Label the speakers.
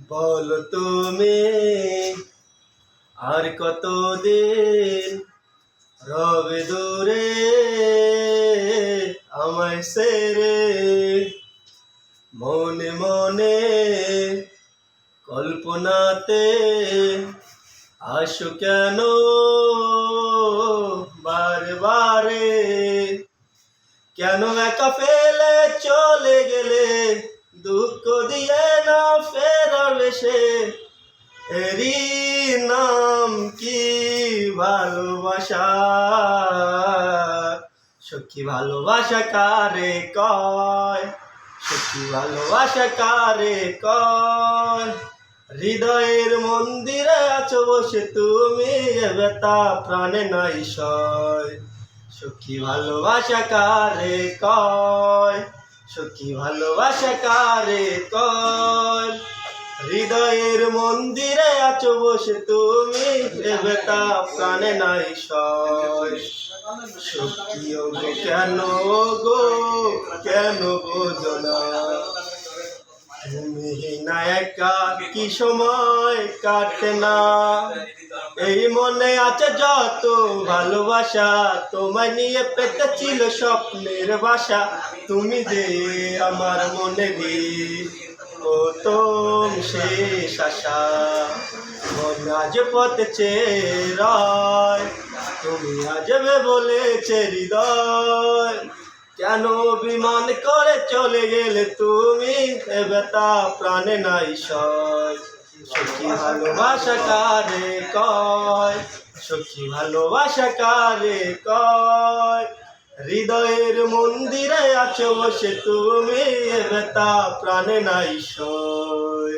Speaker 1: বলো তুমি আর কতদিন রবে দূরে আমায় ছেড়ে। মনে মনে কল্পনাতে আসো কেন বারে বারে। কেন একা ফেলে চলে গেলে দুঃখ দিয়ে না ফেরার বেশে। এরই নাম কি ভালোবাসা? সত্যি ভালোবাসা কারে কয়? সত্যি ভালোবাসা কারে কয়? হৃদয়ের মন্দিরে আছো বসে তুমি, এ ব্যথা প্রাণে নাই সয়। সত্যি ভালোবাসা কারে কয়? সত্যি ভালোবাসা কারে কয়? হৃদয়ের মন্দিরে আছো বসে তুমি, এ ব্যথা প্রাণে নাই সয়। সত্যি গো কেন গো, কেন বোঝো না? তুমি না একা কি সময় কাটে না? এই মনে আছে যত ভালোবাসা, তোমায় নিয়ে পেতে ছিল স্বপ্নের বাসা। তুমি যে আমার মনে প্রথম শেষ আশা। মন আজ পথে চেরায়, তুমি আজবে বলেছে হৃদয়। কেন অভিমান করে চলে গেলে তুমি, এ ব্যথা প্রাণে নাই সয়। সত্যি ভালোবাসা কারে কয়? সত্যি ভালোবাসা কারে কয়? হৃদয়ের মন্দিরে আছো বসে তুমি, এ ব্যথা প্রাণে নাই সয়।